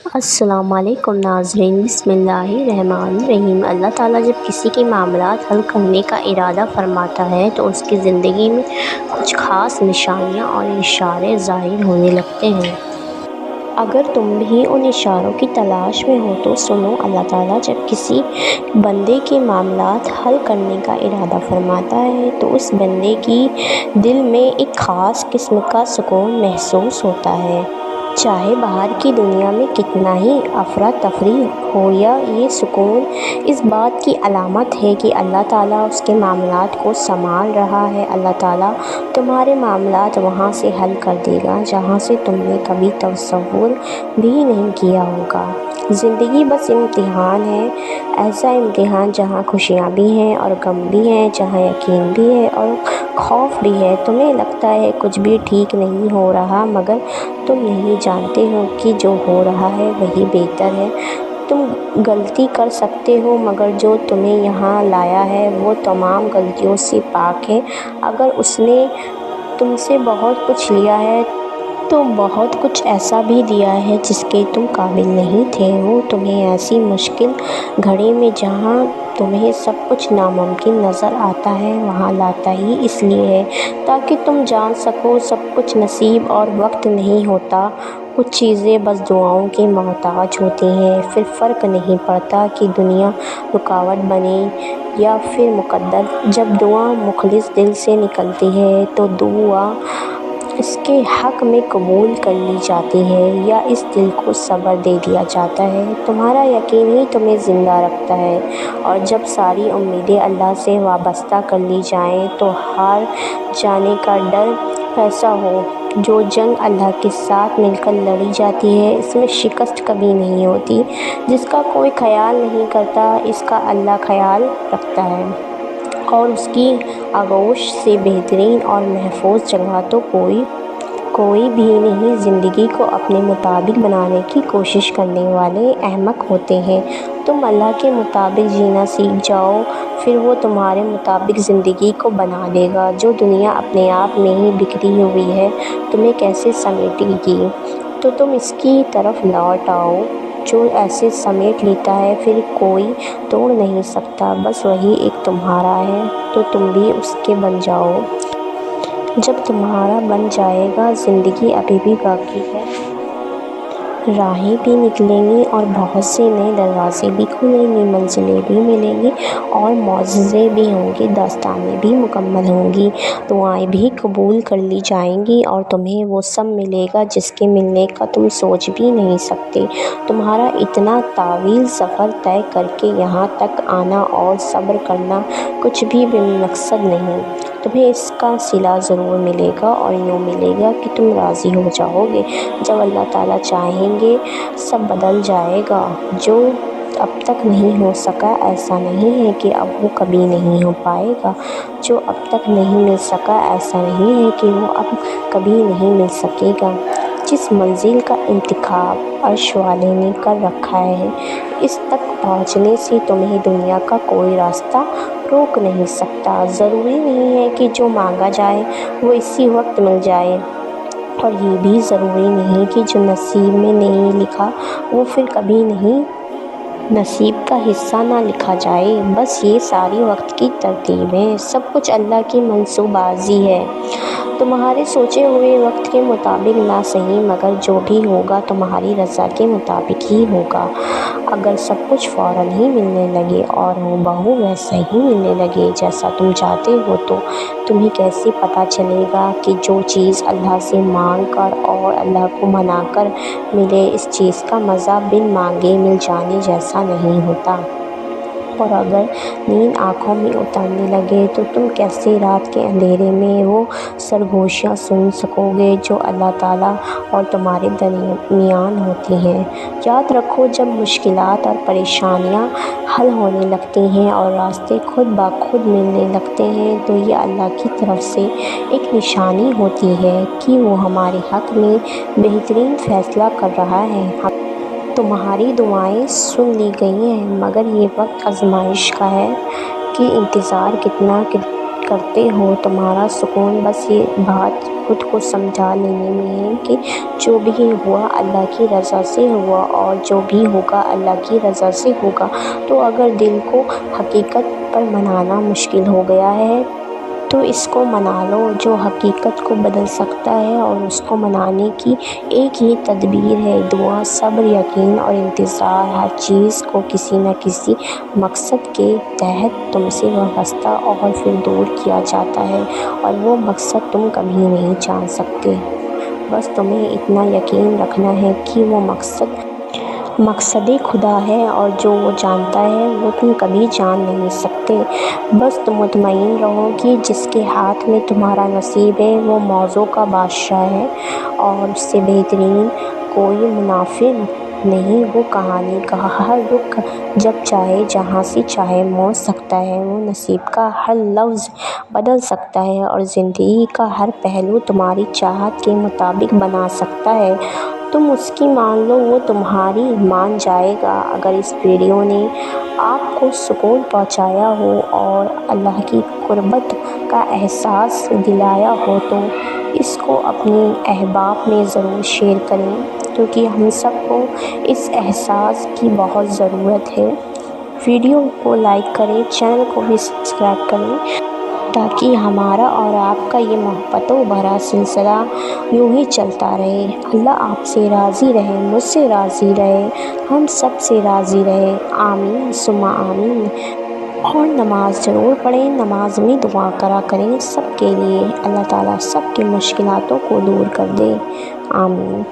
السلام علیکم ناظرین، بسم اللہ الرحمن الرحیم۔ اللہ تعالیٰ جب کسی کے معاملات حل کرنے کا ارادہ فرماتا ہے تو اس کی زندگی میں کچھ خاص نشانیاں اور اشارے ظاہر ہونے لگتے ہیں۔ اگر تم بھی ان اشاروں کی تلاش میں ہو تو سنو، اللہ تعالیٰ جب کسی بندے کے معاملات حل کرنے کا ارادہ فرماتا ہے تو اس بندے کی دل میں ایک خاص قسم کا سکون محسوس ہوتا ہے۔ چاہے باہر کی دنیا میں کتنا ہی افراتفری ہو، یہ سکون اس بات کی علامت ہے کہ اللہ تعالیٰ اس کے معاملات کو سنبھال رہا ہے۔ اللہ تعالیٰ تمہارے معاملات وہاں سے حل کر دے گا جہاں سے تم نے کبھی تصور بھی نہیں کیا ہوگا۔ زندگی بس امتحان ہے، ایسا امتحان جہاں خوشیاں بھی ہیں اور غم بھی ہیں، جہاں یقین بھی ہے اور خوف بھی ہے۔ تمہیں لگتا ہے کچھ بھی ٹھیک نہیں ہو رہا، مگر تم نہیں جانتے ہو کہ جو ہو رہا ہے وہی بہتر ہے۔ تم غلطی کر سکتے ہو مگر جو تمہیں یہاں لایا ہے وہ تمام غلطیوں سے پاک ہے۔ اگر اس نے تم سے بہت کچھ لیا ہے تو بہت کچھ ایسا بھی دیا ہے جس کے تم قابل نہیں تھے۔ وہ تمہیں ایسی مشکل گھڑی میں جہاں تمہیں سب کچھ ناممکن نظر آتا ہے وہاں لاتا ہی اس لیے ہے تاکہ تم جان سکو سب کچھ نصیب اور وقت نہیں ہوتا، کچھ چیزیں بس دعاؤں کی محتاج ہوتی ہیں۔ پھر فرق نہیں پڑتا کہ دنیا رکاوٹ بنے یا پھر مقدر۔ جب دعا مخلص دل سے نکلتی ہے تو دعا اس کے حق میں قبول کر لی جاتی ہے یا اس دل کو صبر دے دیا جاتا ہے۔ تمہارا یقین ہی تمہیں زندہ رکھتا ہے، اور جب ساری امیدیں اللہ سے وابستہ کر لی جائیں تو ہار جانے کا ڈر ایسا ہو۔ جو جنگ اللہ کے ساتھ مل کر لڑی جاتی ہے اس میں شکست کبھی نہیں ہوتی۔ جس کا کوئی خیال نہیں کرتا اس کا اللہ خیال رکھتا ہے، اور اس کی آغوش سے بہترین اور محفوظ جگہ تو کوئی بھی نہیں۔ زندگی کو اپنے مطابق بنانے کی کوشش کرنے والے احمق ہوتے ہیں۔ تم اللہ کے مطابق جینا سیکھ جاؤ، پھر وہ تمہارے مطابق زندگی کو بنا دے گا۔ جو دنیا اپنے آپ میں ہی بکھری ہوئی ہے تمہیں کیسے سمیٹے گی؟ تو تم اس کی طرف لوٹ آؤ۔ جو ایسے سمیٹ لیتا ہے پھر کوئی توڑ نہیں سکتا، بس وہی ایک تمہارا ہے تو تم بھی اس کے بن جاؤ۔ جب تمہارا بن جائے گا، زندگی ابھی بھی باقی ہے، راہیں بھی نکلیں گی اور بہت سے نئے دروازے بھی کھلیں گے، منزلیں بھی ملیں گی اور معجزے بھی ہوں گے، داستانیں بھی مکمل ہوں گی، دعائیں بھی قبول کر لی جائیں گی اور تمہیں وہ سب ملے گا جس کے ملنے کا تم سوچ بھی نہیں سکتے۔ تمہارا اتنا طویل سفر طے کر کے یہاں تک آنا اور صبر کرنا کچھ بھی بے مقصد نہیں۔ تمہیں اس کا صلہ ضرور ملے گا، اور یوں ملے گا کہ تم راضی ہو جاؤ گے۔ جب اللہ تعالیٰ چاہیں گے سب بدل جائے گا۔ جو اب تک نہیں ہو سکا ایسا نہیں ہے کہ اب وہ کبھی نہیں ہو پائے گا، جو اب تک نہیں مل سکا ایسا نہیں ہے کہ وہ اب کبھی نہیں مل سکے گا۔ جس منزل کا انتخاب عرش والے نے کر رکھا ہے اس تک پہنچنے سے تمہیں دنیا کا کوئی راستہ روک نہیں سکتا۔ ضروری نہیں ہے کہ جو مانگا جائے وہ اسی وقت مل جائے، اور یہ بھی ضروری نہیں کہ جو نصیب میں نہیں لکھا وہ پھر کبھی نہیں نصیب کا حصہ نہ لکھا جائے۔ بس یہ ساری وقت کی ترتیب ہے، سب کچھ اللہ کی منصوبہ بازی ہے۔ تمہارے سوچے ہوئے وقت کے مطابق نہ صحیح مگر جو بھی ہوگا تمہاری رضا کے مطابق ہی ہوگا۔ اگر سب کچھ فوراً ہی ملنے لگے اور ہو بہو ویسا ہی ملنے لگے جیسا تم چاہتے ہو تو تمہیں کیسے پتہ چلے گا کہ جو چیز اللہ سے مانگ کر اور اللہ کو منا کر ملے، اس چیز کا مزہ بن مانگے مل جانے جیسا نہیں ہوتا؟ اور اگر نیند آنکھوں میں اترنے لگے تو تم کیسے رات کے اندھیرے میں وہ سرگوشیاں سن سکو گے جو اللہ تعالیٰ اور تمہارے درمیان ہوتی ہیں؟ یاد رکھو، جب مشکلات اور پریشانیاں حل ہونے لگتی ہیں اور راستے خود بخود ملنے لگتے ہیں تو یہ اللہ کی طرف سے ایک نشانی ہوتی ہے کہ وہ ہمارے حق میں بہترین فیصلہ کر رہا ہے۔ تمہاری دعائیں سن لی گئی ہیں، مگر یہ وقت آزمائش کا ہے کہ انتظار کتنا کرتے ہو تمہارا سکون بس یہ بات خود کو سمجھا لینے میں ہے کہ جو بھی ہوا اللہ کی رضا سے ہوا اور جو بھی ہوگا اللہ کی رضا سے ہوگا۔ تو اگر دل کو حقیقت پر منانا مشکل ہو گیا ہے تو اس کو منا لو، جو حقیقت کو بدل سکتا ہے، اور اس کو منانے کی ایک ہی تدبیر ہے دعا، صبر، یقین اور انتظار۔ ہر چیز کو کسی نہ کسی مقصد کے تحت تم سے وابستہ اور پھر دور کیا جاتا ہے، اور وہ مقصد تم کبھی نہیں جان سکتے۔ بس تمہیں اتنا یقین رکھنا ہے کہ وہ مقصد خدا ہے، اور جو وہ جانتا ہے وہ تم کبھی جان نہیں سکتے۔ بس تم مطمئن رہو کہ جس کے ہاتھ میں تمہارا نصیب ہے وہ موضوع کا بادشاہ ہے، اور اس سے بہترین کوئی منافع نہیں۔ وہ کہانی کا ہر رخ جب چاہے جہاں سے چاہے موڑ سکتا ہے، وہ نصیب کا ہر لفظ بدل سکتا ہے، اور زندگی کا ہر پہلو تمہاری چاہت کے مطابق بنا سکتا ہے۔ تم اس کی مان لو، وہ تمہاری مان جائے گا۔ اگر اس ویڈیو نے آپ کو سکون پہنچایا ہو اور اللہ کی قربت کا احساس دلایا ہو تو اس کو اپنے احباب میں ضرور شیئر کریں، کیونکہ ہم سب کو اس احساس کی بہت ضرورت ہے۔ ویڈیو کو لائک کریں، چینل کو بھی سبسکرائب کریں، تاکہ ہمارا اور آپ کا یہ محبتوں بھرا سلسلہ یوں ہی چلتا رہے۔ اللہ آپ سے راضی رہے، مجھ سے راضی رہے، ہم سب سے راضی رہے، آمین ثم آمین۔ اور نماز ضرور پڑھیں، نماز میں دعا کرا کریں سب کے لیے، اللہ تعالیٰ سب کی مشکلاتوں کو دور کر دے، آمین۔